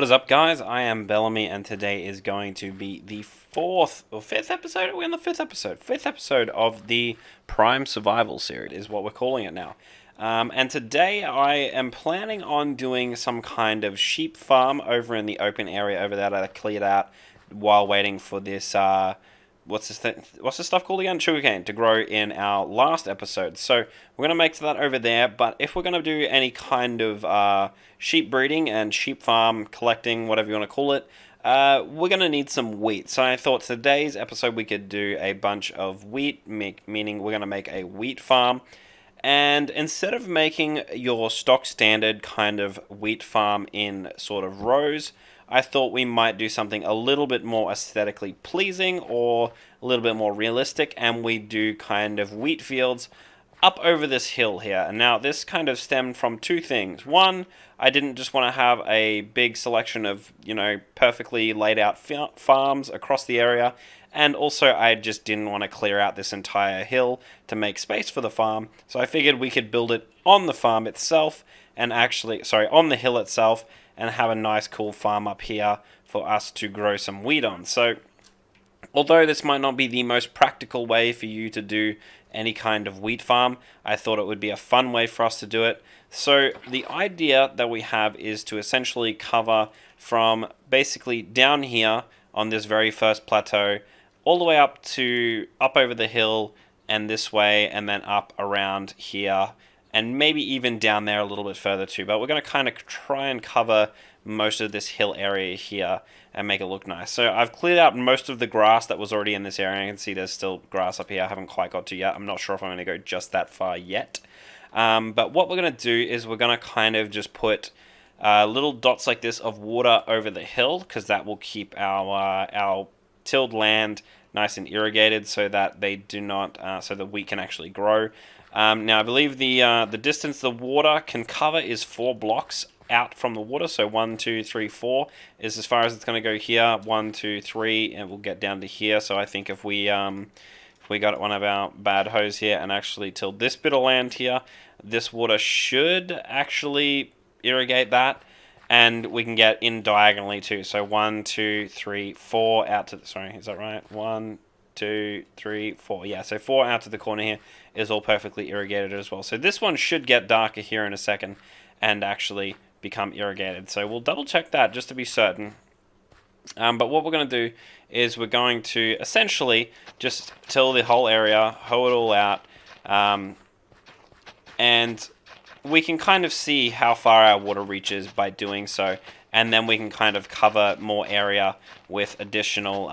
What is up, guys? I am Belamy, and today is going to be the fifth episode. Are we on the fifth episode? Fifth episode of the Prime Survival series is what we're calling it now. And today I am planning on doing some kind of sheep farm over in the open area over there that I cleared out while waiting for this. What's this stuff called again? Sugarcane to grow in our last episode. So we're gonna make that over there. But if we're gonna do any kind of sheep breeding and sheep farm collecting, whatever you want to call it, we're gonna need some wheat. So I thought today's episode we could do a bunch of wheat, meaning we're gonna make a wheat farm. And instead of making your stock standard kind of wheat farm in sort of rows, I thought we might do something a little bit more aesthetically pleasing or a little bit more realistic, and we do kind of wheat fields up over this hill here. And now this kind of stemmed from two things. One, I didn't just want to have a big selection of, perfectly laid out farms across the area, and also I just didn't want to clear out this entire hill to make space for the farm. So I figured we could build it on the farm itself, and on the hill itself, and have a nice cool farm up here for us to grow some wheat on. So although this might not be the most practical way for you to do any kind of wheat farm, I thought it would be a fun way for us to do it. So the idea that we have is to essentially cover from basically down here on this very first plateau all the way up over the hill and this way, and then up around here, and maybe even down there a little bit further too. But we're going to kind of try and cover most of this hill area here and make it look nice. So I've cleared out most of the grass that was already in this area. You can see there's still grass up here I haven't quite got to yet. I'm not sure if I'm going to go just that far yet. But what we're going to do is we're going to kind of just put little dots like this of water over the hill, because that will keep our tilled land nice and irrigated, so that they do not, so that we can actually grow. Now I believe the distance the water can cover is 4 blocks out from the water. So 1, 2, 3, 4 is as far as it's going to go here. 1, 2, 3, and we'll get down to here. So I think if we got one of our bad hoes here and actually tilled this bit of land here, this water should actually irrigate that, and we can get in diagonally too. So 1, 2, 3, 4 out to sorry, is that right? 1, 2, 3, 4. Yeah, so 4 out to the corner here is all perfectly irrigated as well. So this one should get darker here in a second and actually become irrigated. So we'll double check that just to be certain. But what we're going to do is we're going to essentially just till the whole area, hoe it all out, and we can kind of see how far our water reaches by doing so, and then we can kind of cover more area with additional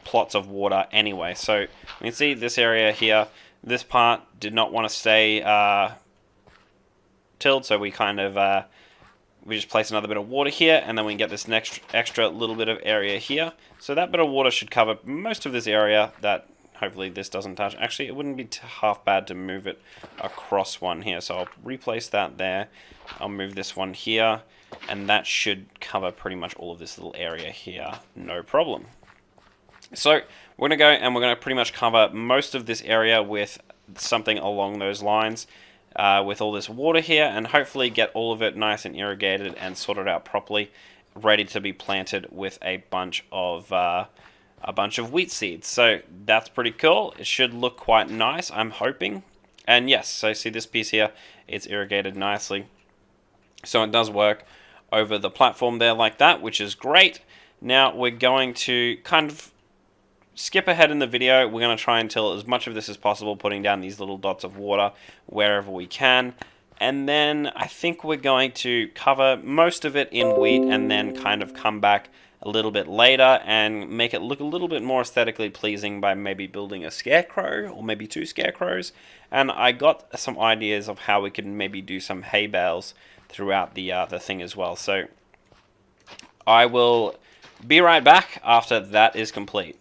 plots of water anyway. So you can see this area here, this part did not want to stay tilled, so we kind of we just place another bit of water here, and then we can get this next extra little bit of area here. So that bit of water should cover most of this area that hopefully this doesn't touch. Actually, it wouldn't be half bad to move it across one here. So I'll replace that there. I'll move this one here, and that should cover pretty much all of this little area here. No problem. So we're going to go and we're going to pretty much cover most of this area with something along those lines, with all this water here, and hopefully get all of it nice and irrigated and sorted out properly, ready to be planted with a bunch of wheat seeds. So that's pretty cool. It should look quite nice, I'm hoping. And yes, so see this piece here, it's irrigated nicely. So it does work over the platform there like that, which is great. Now we're going to kind of skip ahead in the video. We're going to try and till as much of this as possible, putting down these little dots of water wherever we can. And then I think we're going to cover most of it in wheat, and then kind of come back a little bit later and make it look a little bit more aesthetically pleasing by maybe building a scarecrow or maybe 2 scarecrows. And I got some ideas of how we could maybe do some hay bales throughout the thing as well. So I will be right back after that is complete.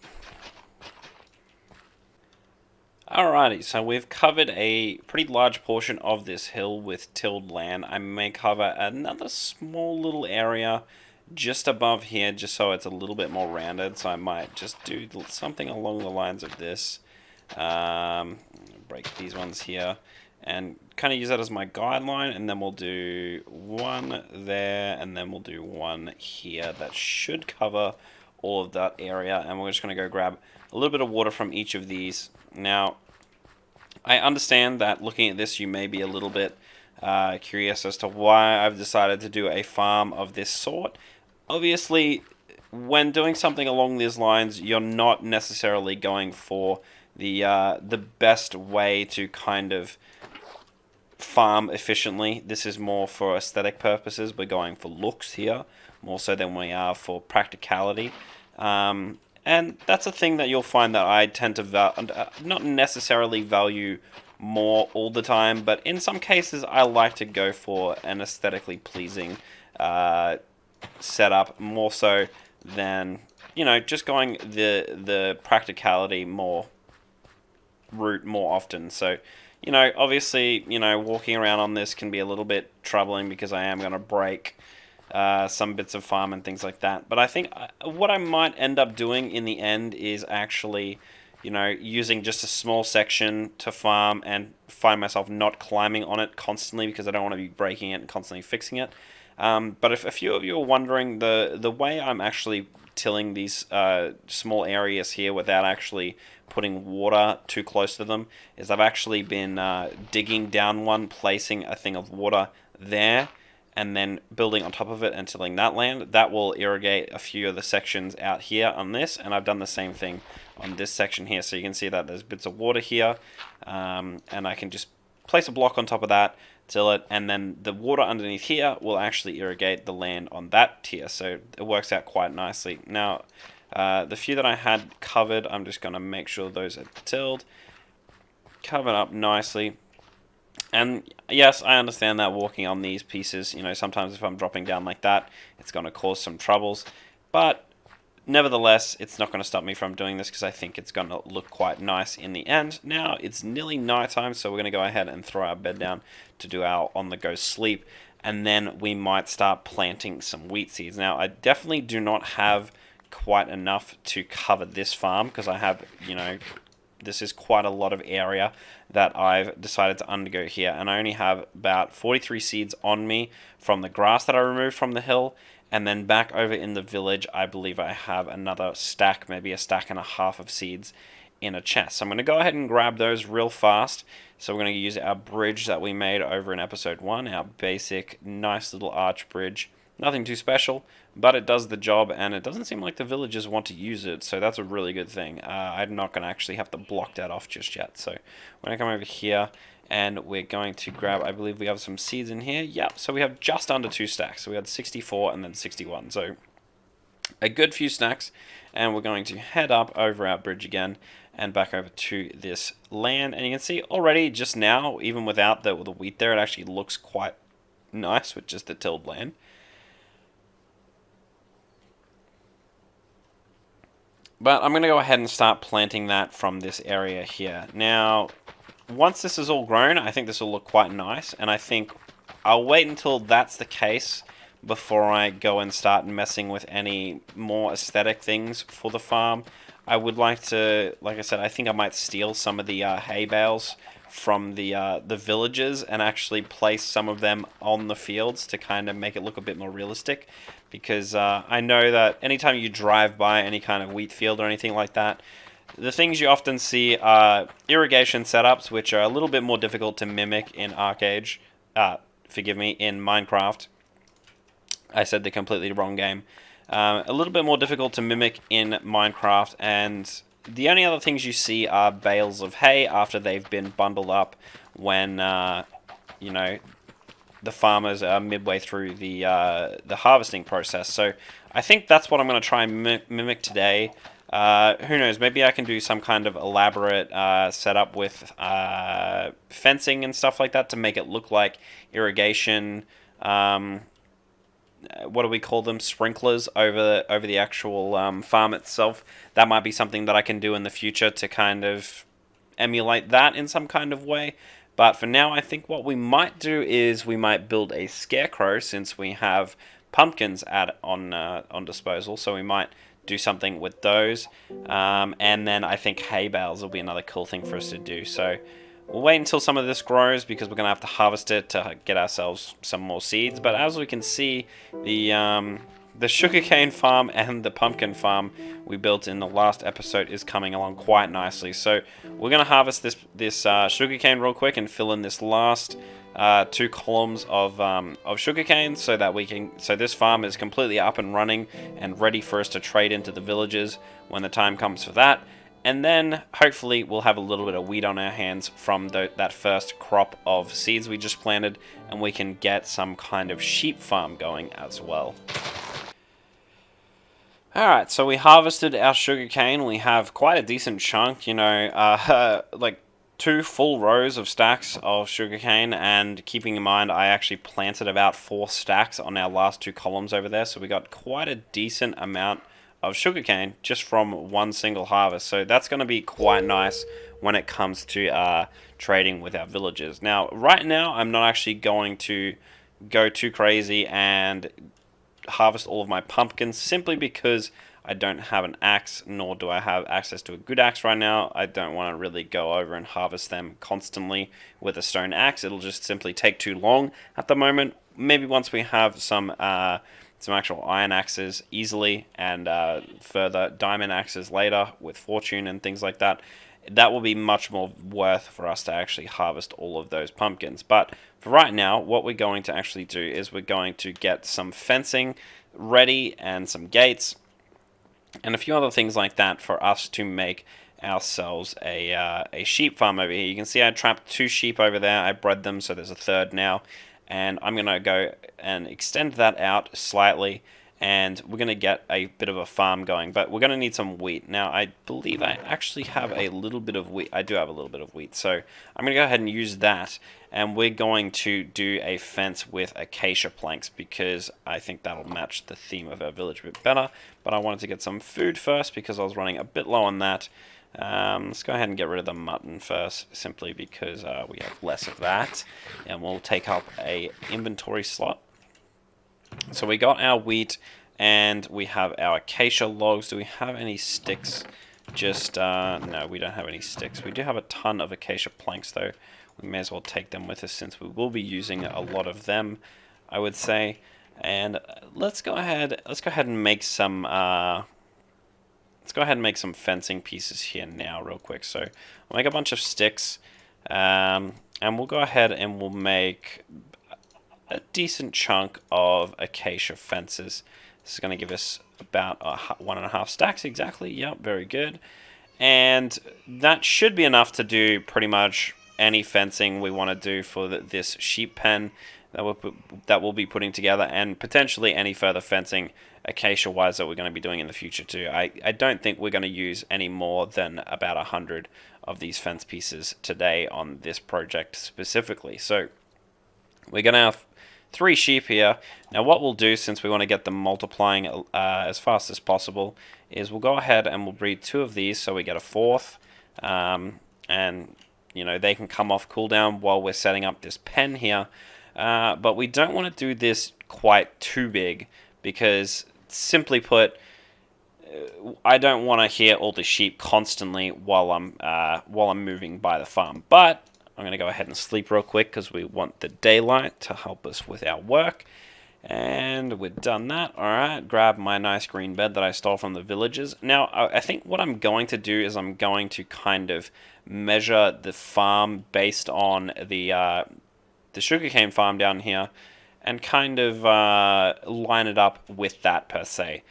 Alrighty, so we've covered a pretty large portion of this hill with tilled land. I may cover another small little area just above here, just so it's a little bit more rounded. So I might just do something along the lines of this. Break these ones here and kind of use that as my guideline, and then we'll do one there, and then we'll do one here. That should cover all of that area, and we're just going to go grab a little bit of water from each of these. Now, I understand that looking at this, you may be a little bit curious as to why I've decided to do a farm of this sort. Obviously, when doing something along these lines, you're not necessarily going for the best way to kind of farm efficiently. This is more for aesthetic purposes. We're going for looks here, more so than we are for practicality. And that's a thing that you'll find that I tend to not necessarily value more all the time, but in some cases I like to go for an aesthetically pleasing setup more so than, you know, just going the practicality route more often. So, you know, obviously, you know, walking around on this can be a little bit troubling because I am going to break some bits of farm and things like that. But I think what I might end up doing in the end is actually, you know, using just a small section to farm and find myself not climbing on it constantly because I don't want to be breaking it and constantly fixing it. But if a few of you are wondering, the way I'm actually tilling these small areas here without actually putting water too close to them is I've actually been digging down one, placing a thing of water there, and then building on top of it and tilling that land. That will irrigate a few of the sections out here on this, and I've done the same thing on this section here. So you can see that there's bits of water here, and I can just place a block on top of that, till it, and then the water underneath here will actually irrigate the land on that tier. So it works out quite nicely. Now, the few that I had covered, I'm just going to make sure those are tilled, covered up nicely. And yes, I understand that walking on these pieces, you know, sometimes if I'm dropping down like that, it's going to cause some troubles. But nevertheless, it's not going to stop me from doing this because I think it's going to look quite nice in the end. Now, it's nearly nighttime, so we're going to go ahead and throw our bed down to do our on-the-go sleep. And then we might start planting some wheat seeds. Now, I definitely do not have quite enough to cover this farm because I have, you know, this is quite a lot of area that I've decided to undergo here, and I only have about 43 seeds on me from the grass that I removed from the hill, and then back over in the village I believe I have another stack, maybe a stack and a half of seeds in a chest. So I'm going to go ahead and grab those real fast. So we're going to use our bridge that we made over in episode 1, our basic nice little arch bridge. Nothing too special, but it does the job, and it doesn't seem like the villagers want to use it, so that's a really good thing. I'm not going to actually have to block that off just yet. So we're going to come over here, and we're going to grab, I believe we have some seeds in here. Yep, so we have just under 2 stacks. So we had 64 and then 61. So a good few stacks, and we're going to head up over our bridge again and back over to this land. And you can see already just now, even without the wheat there, it actually looks quite nice with just the tilled land. But I'm going to go ahead and start planting that from this area here. Now, once this is all grown, I think this will look quite nice. And I think I'll wait until that's the case before I go and start messing with any more aesthetic things for the farm. I would like to, like I said, I think I might steal some of the hay bales from the villagers and actually place some of them on the fields to kind of make it look a bit more realistic. Because I know that anytime you drive by any kind of wheat field or anything like that, the things you often see are irrigation setups, which are a little bit more difficult to mimic in in Minecraft. I said the completely wrong game. A little bit more difficult to mimic in Minecraft, and the only other things you see are bales of hay after they've been bundled up when, you know, the farmers are midway through the harvesting process. So I think that's what I'm going to try and mimic today. Who knows, maybe I can do some kind of elaborate setup with fencing and stuff like that to make it look like irrigation, what do we call them, sprinklers over the actual farm itself. That might be something that I can do in the future to kind of emulate that in some kind of way. But for now, I think what we might do is we might build a Scarecrow, since we have pumpkins on disposal. So we might do something with those. And then I think hay bales will be another cool thing for us to do. So We'll wait until some of this grows because we're going to have to harvest it to get ourselves some more seeds. But as we can see, the sugarcane farm and the pumpkin farm we built in the last episode is coming along quite nicely. So we're going to harvest this sugarcane real quick and fill in this last 2 columns of sugarcane so that this farm is completely up and running and ready for us to trade into the villages when the time comes for that. And then hopefully we'll have a little bit of wheat on our hands from that first crop of seeds we just planted, and we can get some kind of sheep farm going as well. Alright, so we harvested our sugarcane. We have quite a decent chunk, like 2 full rows of stacks of sugarcane, and keeping in mind I actually planted about 4 stacks on our last 2 columns over there, so we got quite a decent amount of sugarcane just from one single harvest. So that's going to be quite nice when it comes to trading with our villagers. Now, right now, I'm not actually going to go too crazy and harvest all of my pumpkins simply because I don't have an axe, nor do I have access to a good axe right now. I don't want to really go over and harvest them constantly with a stone axe. It'll just simply take too long at the moment. Maybe once we have some actual iron axes easily, and further diamond axes later with fortune and things like that, that will be much more worth for us to actually harvest all of those pumpkins. But for right now, what we're going to actually do is we're going to get some fencing ready and some gates and a few other things like that for us to make ourselves a sheep farm over here. You can see I trapped 2 sheep over there. I bred them, so there's a third now. And I'm going to go and extend that out slightly, and we're going to get a bit of a farm going. But we're going to need some wheat. Now, I believe I actually have a little bit of wheat. I do have a little bit of wheat, so I'm going to go ahead and use that. And we're going to do a fence with acacia planks because I think that'll match the theme of our village a bit better. But I wanted to get some food first because I was running a bit low on that. Let's go ahead and get rid of the mutton first, simply because we have less of that, and we'll take up a inventory slot. So we got our wheat, and we have our acacia logs. Do we have any sticks? No, we don't have any sticks. We do have a ton of acacia planks, though. We may as well take them with us since we will be using a lot of them, I would say. And let's go ahead and make some. Let's go ahead and make some fencing pieces here now real quick. So I'll make a bunch of sticks, and we'll go ahead and we'll make a decent chunk of acacia fences. This is going to give us about 1.5 stacks exactly. Yep, very good. And that should be enough to do pretty much any fencing we want to do for this sheep pen that we'll be putting together, and potentially any further fencing acacia wise that we're going to be doing in the future too. I don't think we're going to use any more than about 100 of these fence pieces today on this project specifically. So we're going to have 3 sheep here. Now what we'll do, since we want to get them multiplying as fast as possible, is we'll go ahead and we'll breed 2 of these so we get a 4th, and they can come off cooldown while we're setting up this pen here. But we don't want to do this quite too big because, simply put, I don't want to hear all the sheep constantly while I'm moving by the farm. But I'm going to go ahead and sleep real quick because we want the daylight to help us with our work. And we've done that. Alright, grab my nice green bed that I stole from the villagers. Now, I think what I'm going to do is I'm going to kind of measure the farm based on the sugarcane farm down here, and kind of line it up with that per se,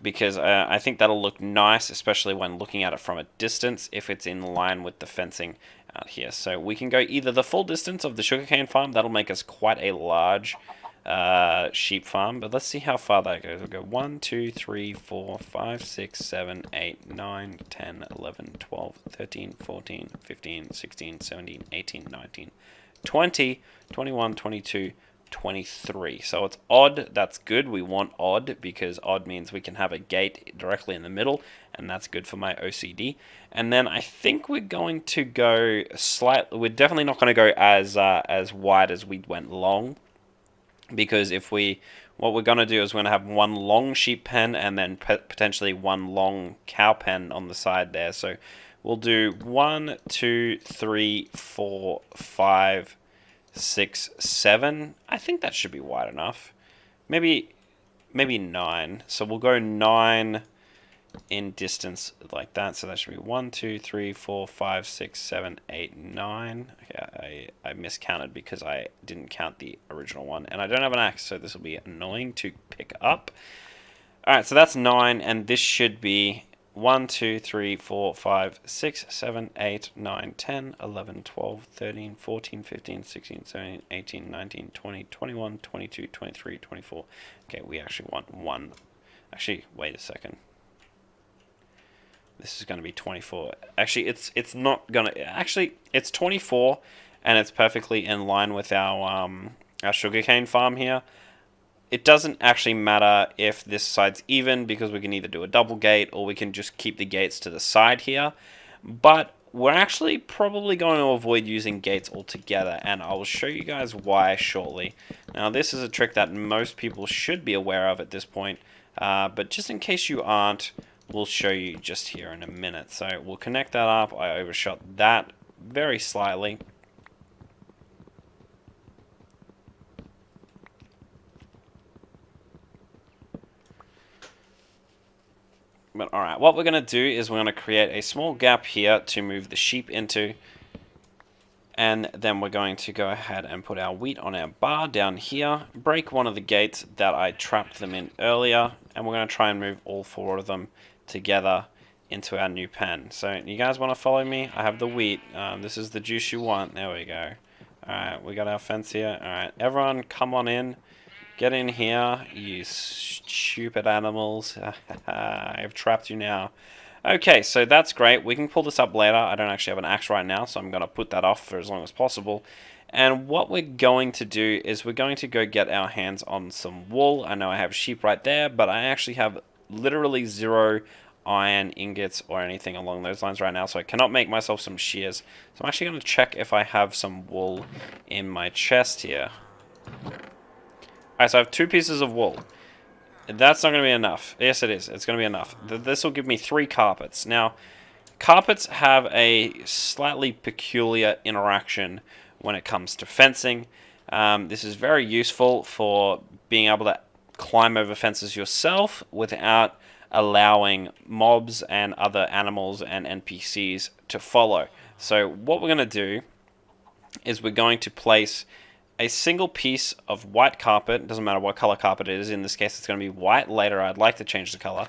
because I think that'll look nice, especially when looking at it from a distance, if it's in line with the fencing out here. So we can go either the full distance of the sugarcane farm. That'll make us quite a large sheep farm, but let's see how far that goes. We'll go 1, 2, 3, 4, 5, 6, 7, 8, 9, 10, 11, 12, 13, 14, 15, 16, 17, 18, 19, 20, 21, 22, 23. So it's odd. That's good. We want odd because odd means we can have a gate directly in the middle, and that's good for my OCD. And then I think we're going to go slightly. We're definitely not going to go as wide as we went long, because what we're going to do is we're going to have one long sheep pen and then potentially one long cow pen on the side there. So we'll do 1, 2, 3, 4, 5, 6, 7. I think that should be wide enough. Maybe 9. So we'll go 9 in distance like that. So that should be 1, 2, 3, 4, 5, 6, 7, 8, 9. Okay, I miscounted because I didn't count the original one. And I don't have an axe, so this will be annoying to pick up. Alright, so that's 9, and this should be 1, 2, 3, 4, 5, 6, 7, 8, 9, 10, 11, 12, 13, 14, 15, 16, 17, 18, 19, 20, 21, 22, 23, 24. Okay, we actually want 1. Actually, wait a second. This is going to be 24. Actually, it's not going to... Actually, it's 24, and it's perfectly in line with our sugarcane farm here. It doesn't actually matter if this side's even, because we can either do a double gate or we can just keep the gates to the side here. But we're actually probably going to avoid using gates altogether, and I will show you guys why shortly. Now, this is a trick that most people should be aware of at this point, but just in case you aren't, we'll show you just here in a minute. So we'll connect that up. I overshot that very slightly. But alright, what we're going to do is we're going to create a small gap here to move the sheep into. And then we're going to go ahead and put our wheat on our bar down here. Break one of the gates that I trapped them in earlier. And we're going to try and move all 4 of them together into our new pen. So you guys want to follow me? I have the wheat. This is the juice you want. There we go. Alright, we got our fence here. Alright, everyone come on in. Get in here, you stupid animals. I've trapped you now. Okay, so that's great. We can pull this up later. I don't actually have an axe right now, so I'm going to put that off for as long as possible. And what we're going to do is we're going to go get our hands on some wool. I know I have sheep right there, but I actually have literally 0 iron ingots or anything along those lines right now, so I cannot make myself some shears. So I'm actually going to check if I have some wool in my chest here. Alright, so I have 2 pieces of wool. That's not going to be enough. Yes, it is. It's going to be enough. This will give me 3 carpets. Now, carpets have a slightly peculiar interaction when it comes to fencing. This is very useful for being able to climb over fences yourself without allowing mobs and other animals and NPCs to follow. So what we're going to do is we're going to place a single piece of white carpet. It doesn't matter what color carpet it is. In this case, it's going to be white. Later, I'd like to change the color.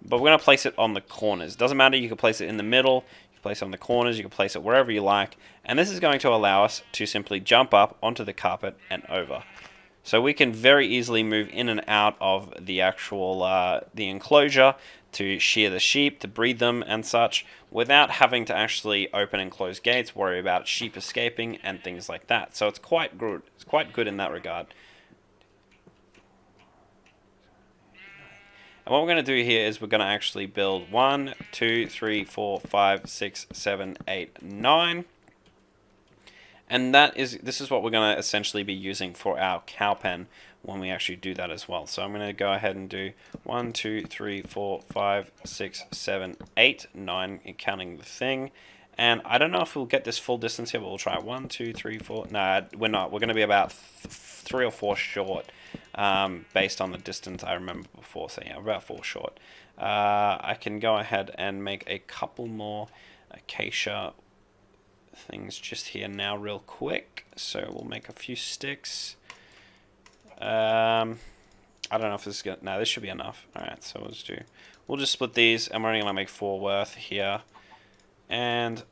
But we're going to place it on the corners. Doesn't matter. You can place it in the middle. You can place it on the corners. You can place it wherever you like. And this is going to allow us to simply jump up onto the carpet and over. So we can very easily move in and out of the actual the enclosure to shear the sheep, to breed them and such, without having to actually open and close gates, worry about sheep escaping and things like that. So it's quite good. It's quite good in that regard. And what we're going to do here is we're going to actually build 1, 2, 3, 4, 5, 6, 7, 8, 9. And this is what we're going to essentially be using for our cow pen when we actually do that as well. So I'm going to go ahead and do 1, 2, 3, 4, 5, 6, 7, 8, 9, counting the thing. And I don't know if we'll get this full distance here, but we'll try 1, 2, 3, 4. No, we're not. We're going to be about 3 or 4 short, based on the distance I remember before. So yeah, about 4 short. I can go ahead and make a couple more acacia things just here now real quick. So we'll make a few sticks. I don't know if this is good. No, this should be enough. Alright, so we'll just split these, and we're only going to make 4 worth here. And,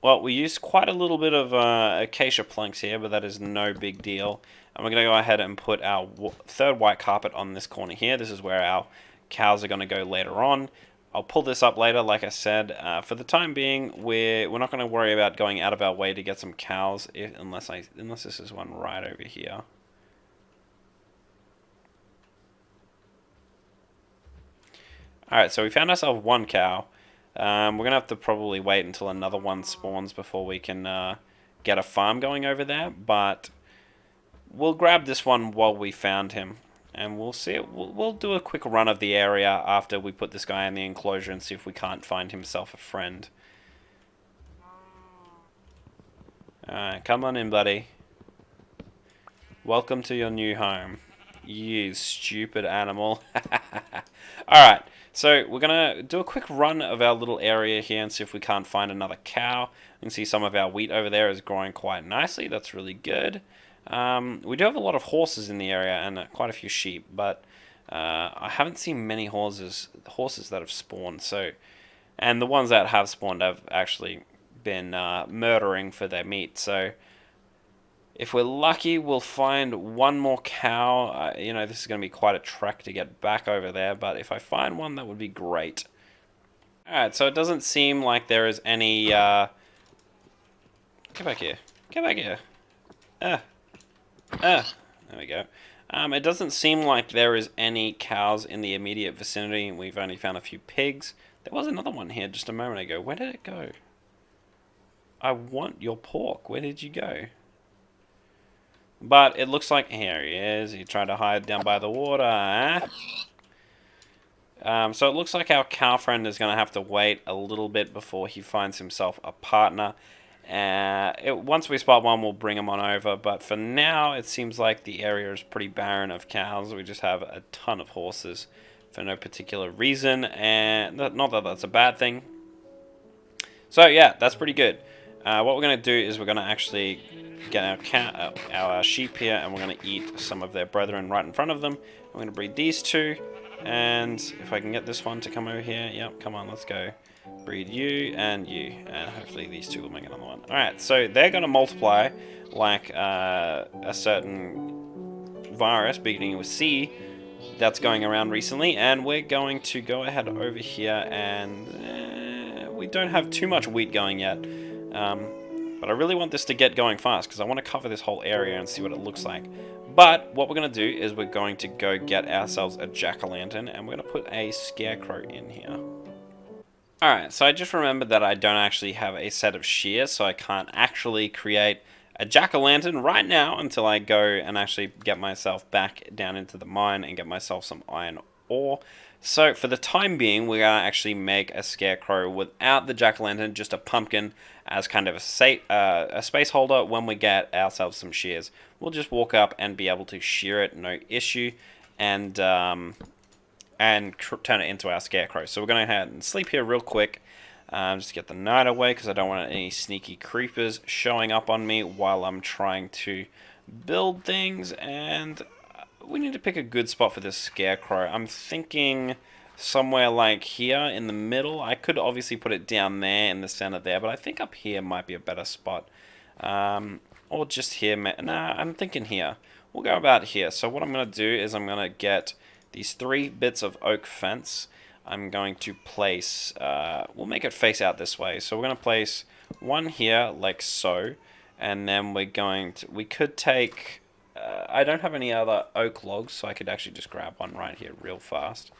well, we used quite a little bit of acacia planks here, but that is no big deal. And we're going to go ahead and put our 3rd white carpet on this corner here. This is where our cows are going to go later on. I'll pull this up later, like I said. For the time being, we're not going to worry about going out of our way to get some cows, unless this is one right over here. Alright, so we found ourselves 1 cow. We're going to have to probably wait until another one spawns before we can get a farm going over there, but we'll grab this one while we found him. And we'll see it. We'll do a quick run of the area after we put this guy in the enclosure and see if we can't find himself a friend. Alright, come on in, buddy. Welcome to your new home. You stupid animal. Alright, so we're going to do a quick run of our little area here and see if we can't find another cow. You can see some of our wheat over there is growing quite nicely. That's really good. We do have a lot of horses in the area and quite a few sheep, but I haven't seen many horses that have spawned. And the ones that have spawned have actually been murdering for their meat. So if we're lucky, we'll find one more cow. This is going to be quite a trek to get back over there, but if I find one, that would be great. Alright, so it doesn't seem like there is any... Get back here. Get back here. There we go. It doesn't seem like there is any cows in the immediate vicinity. We've only found a few pigs. There was another one here just a moment ago. Where did it go? I want your pork. Where did you go? But it looks like... Here he is. He tried to hide down by the water. So it looks like our cow friend is going to have to wait a little bit before he finds himself a partner. Once we spot one, we'll bring him on over. But for now, it seems like the area is pretty barren of cows. We just have a ton of horses for no particular reason. And not that that's a bad thing. So yeah, that's pretty good. What we're going to do is we're going to actually get our sheep here, and we're going to eat some of their brethren right in front of them. I'm going to breed these two, and if I can get this one to come over here, yep, come on, let's go. Breed you, and hopefully these two will make another one. Alright, so they're going to multiply like a certain virus beginning with C that's going around recently, and we're going to go ahead over here, and we don't have too much wheat going yet. But I really want this to get going fast because I want to cover this whole area and see what it looks like. But what we're going to do is we're going to go get ourselves a jack-o'-lantern, and we're going to put a scarecrow in here. Alright, so I just remembered that I don't actually have a set of shears, so I can't actually create a jack-o'-lantern right now until I go and actually get myself back down into the mine and get myself some iron ore. So for the time being, we're going to actually make a scarecrow without the jack-o'-lantern, just a pumpkin as kind of a space holder. When we get ourselves some shears, we'll just walk up and be able to shear it, no issue, and turn it into our scarecrow. So we're going to go ahead and sleep here real quick, just get the night away because I don't want any sneaky creepers showing up on me while I'm trying to build things. And we need to pick a good spot for this scarecrow. I'm thinking somewhere like here in the middle. I could obviously put it down there in the center there, but I think up here might be a better spot. Or just here. Nah, I'm thinking here. We'll go about here. So what I'm going to do is I'm going to get these 3 bits of oak fence. I'm going to place... we'll make it face out this way. So we're going to place one here like so. And then we're going to... We could take... I don't have any other oak logs, so I could actually just grab one right here real fast.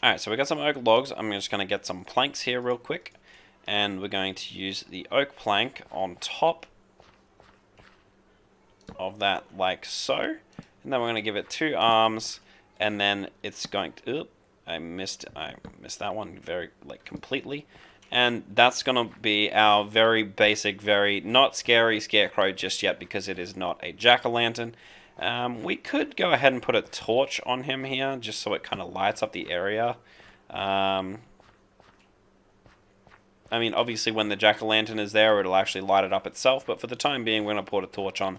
Alright, so we got some oak logs. I'm just going to get some planks here real quick. And we're going to use the oak plank on top of that like so. And then we're going to give it 2 arms. And then it's going to... Oops. I missed that one completely. And that's going to be our very basic, very not scary scarecrow just yet because it is not a jack-o'-lantern. We could go ahead and put a torch on him here just so it kind of lights up the area. I mean, obviously when the jack-o'-lantern is there, it'll actually light it up itself. But for the time being, we're going to put a torch on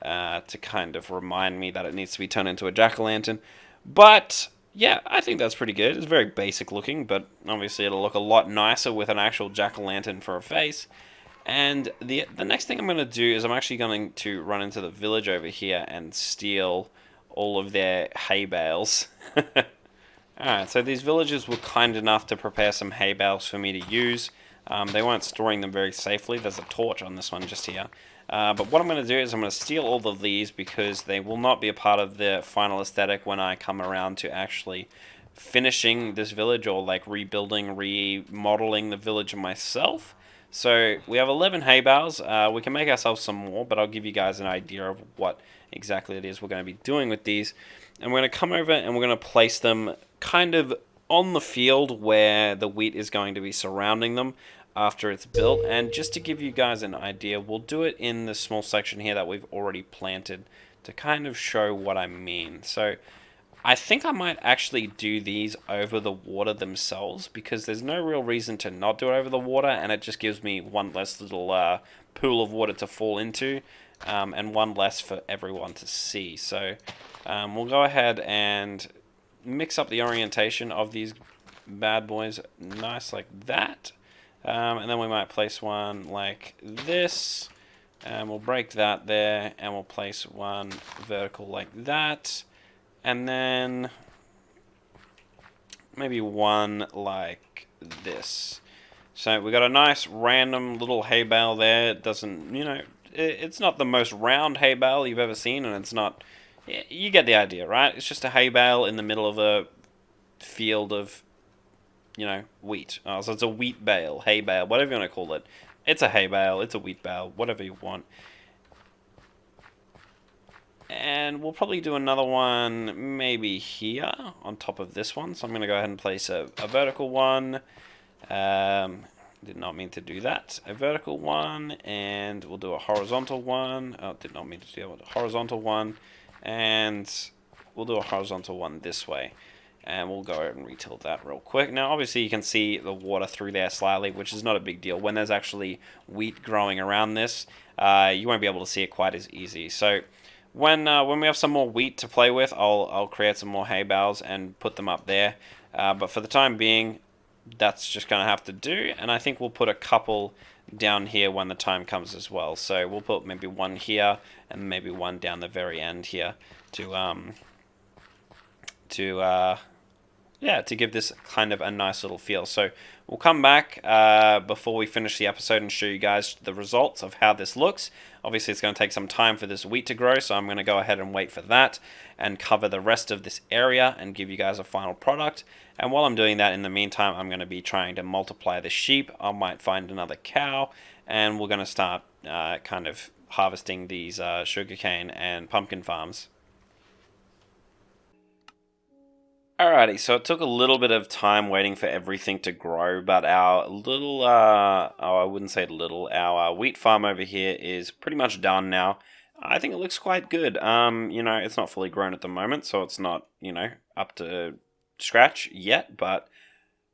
to kind of remind me that it needs to be turned into a jack-o'-lantern. But... yeah, I think that's pretty good. It's very basic looking, but obviously it'll look a lot nicer with an actual jack-o'-lantern for a face. And the next thing I'm going to do is I'm actually going to run into the village over here and steal all of their hay bales. Alright, so these villagers were kind enough to prepare some hay bales for me to use. They weren't storing them very safely. There's a torch on this one just here. But what I'm going to do is I'm going to steal all of these because they will not be a part of the final aesthetic when I come around to actually finishing this village, or like rebuilding, remodeling the village myself. So we have 11 hay bales. We can make ourselves some more, but I'll give you guys an idea of what exactly it is we're going to be doing with these. And we're going to come over and we're going to place them kind of on the field where the wheat is going to be surrounding them after it's built. And just to give you guys an idea, we'll do it in the small section here that we've already planted to kind of show what I mean. So I think I might actually do these over the water themselves, because there's no real reason to not do it over the water, and it just gives me one less little pool of water to fall into, and one less for everyone to see. So we'll go ahead and mix up the orientation of these bad boys nice like that, and then we might place one like this, and we'll break that there, and we'll place one vertical like that. And then maybe one like this. So we got a nice random little hay bale there. It doesn't, it's not the most round hay bale you've ever seen, and it's not, you get the idea, right? It's just a hay bale in the middle of a field of, wheat. Oh, so it's a wheat bale, hay bale, whatever you want to call it. It's a hay bale, it's a wheat bale, whatever you want. And we'll probably do another one maybe here on top of this one. So I'm going to go ahead and place a vertical one. Did not mean to do that. A vertical one, and we'll do a horizontal one. Oh, did not mean to do a horizontal one. And we'll do a horizontal one this way. And we'll go ahead and retilt that real quick. Now, obviously, you can see the water through there slightly, which is not a big deal. When there's actually wheat growing around this, you won't be able to see it quite as easy. So when we have some more wheat to play with, I'll create some more hay bales and put them up there. But for the time being, that's just going to have to do. And I think we'll put a couple down here when the time comes as well. So we'll put maybe one here and maybe one down the very end here to give this kind of a nice little feel. So we'll come back before we finish the episode and show you guys the results of how this looks. Obviously, it's going to take some time for this wheat to grow, so I'm going to go ahead and wait for that and cover the rest of this area and give you guys a final product. And while I'm doing that, in the meantime, I'm going to be trying to multiply the sheep. I might find another cow, and we're going to start kind of harvesting these sugarcane and pumpkin farms. Alrighty, so it took a little bit of time waiting for everything to grow, but our little, I wouldn't say little, our wheat farm over here is pretty much done now. I think it looks quite good. It's not fully grown at the moment, so it's not, up to scratch yet, but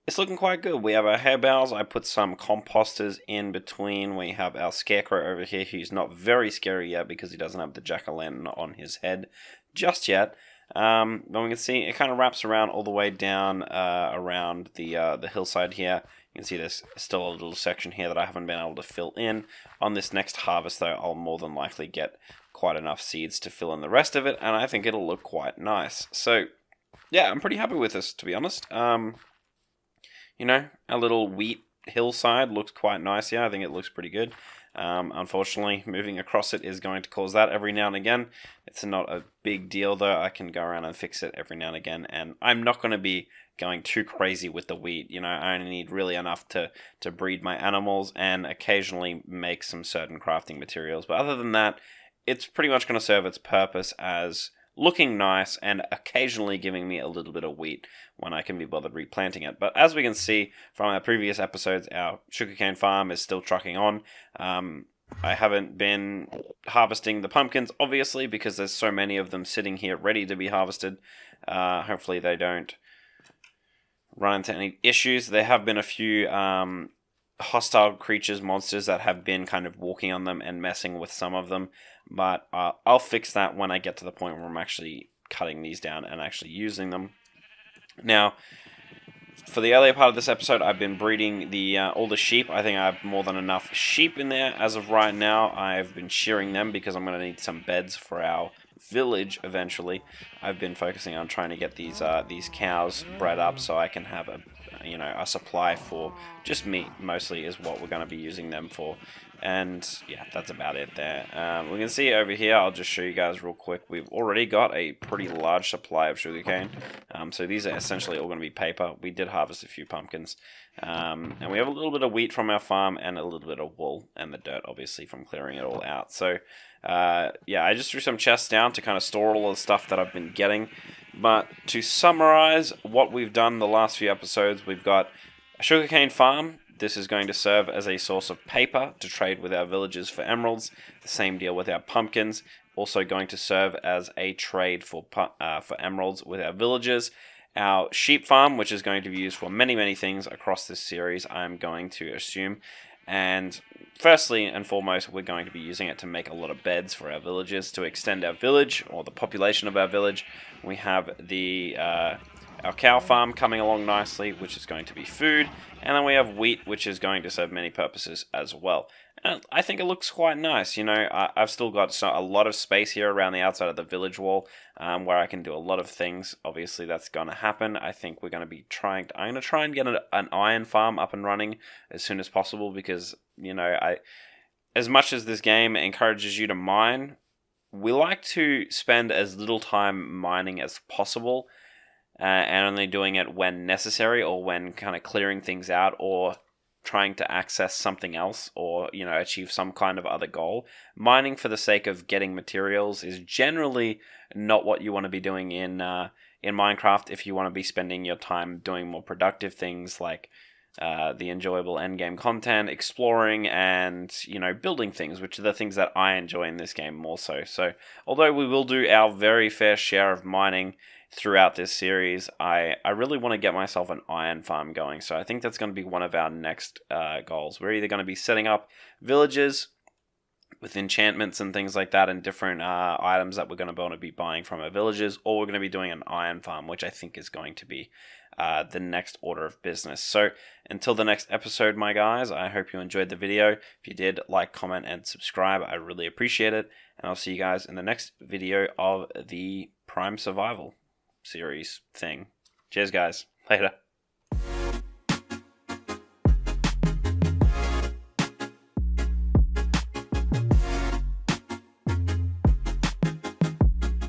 it's looking quite good. We have our hay bales. I put some composters in between. We have our Scarecrow over here, who's not very scary yet because he doesn't have the jack-o'-lantern on his head just yet. But we can see it kind of wraps around all the way down around the hillside here. You can see there's still a little section here that I haven't been able to fill in. On this next harvest, though, I'll more than likely get quite enough seeds to fill in the rest of it, and I think it'll look quite nice. So, yeah, I'm pretty happy with this, to be honest. Our little wheat hillside looks quite nice here. I think it looks pretty good. Unfortunately, moving across it is going to cause that every now and again. It's not a big deal, though. I can go around and fix it every now and again, and I'm not going to be going too crazy with the wheat. I only need really enough to breed my animals and occasionally make some certain crafting materials. But other than that, it's pretty much going to serve its purpose as looking nice and occasionally giving me a little bit of wheat when I can be bothered replanting it. But as we can see from our previous episodes, our sugarcane farm is still trucking on. I haven't been harvesting the pumpkins, obviously, because there's so many of them sitting here ready to be harvested. Hopefully they don't run into any issues. There have been a few hostile creatures, monsters that have been kind of walking on them and messing with some of them. But I'll fix that when I get to the point where I'm actually cutting these down and actually using them. Now, for the earlier part of this episode, I've been breeding all the sheep. I think I have more than enough sheep in there as of right now. I've been shearing them because I'm going to need some beds for our village eventually. I've been focusing on trying to get these cows bred up so I can have you know, a supply for just meat mostly is what we're going to be using them for. And yeah, that's about it there. We can see over here, I'll just show you guys real quick, we've already got a pretty large supply of sugarcane. So these are essentially all going to be paper. We did harvest a few pumpkins. And we have a little bit of wheat from our farm and a little bit of wool and the dirt, obviously, from clearing it all out. So yeah, I just threw some chests down to kind of store all the stuff that I've been getting. But to summarize what we've done the last few episodes, we've got a sugarcane farm. This is going to serve as a source of paper to trade with our villagers for emeralds. The same deal with our pumpkins. Also going to serve as a trade for emeralds with our villagers. Our sheep farm, which is going to be used for many, many things across this series, I'm going to assume. And firstly and foremost, we're going to be using it to make a lot of beds for our villagers to extend our village, or the population of our village. We have the our cow farm coming along nicely, which is going to be food. And then we have wheat, which is going to serve many purposes as well. And I think it looks quite nice. You know, I've still got a lot of space here around the outside of the village wall where I can do a lot of things. Obviously, that's going to happen. I think we're going to be I'm going to try and get an iron farm up and running as soon as possible because, you know, as much as this game encourages you to mine, we like to spend as little time mining as possible. And only doing it when necessary or when kind of clearing things out or trying to access something else or, you know, achieve some kind of other goal. Mining for the sake of getting materials is generally not what you want to be doing in Minecraft if you want to be spending your time doing more productive things like the enjoyable endgame content, exploring, and, you know, building things, which are the things that I enjoy in this game more so. So, although we will do our very fair share of mining throughout this series, I really want to get myself an iron farm going. So I think that's going to be one of our next goals. We're either going to be setting up villages with enchantments and things like that and different items that we're going to want to be buying from our villages, or we're going to be doing an iron farm, which I think is going to be the next order of business. So until the next episode, my guys, I hope you enjoyed the video. If you did, like, comment, and subscribe. I really appreciate it. And I'll see you guys in the next video of the Prime Survival series thing. Cheers, guys. Later.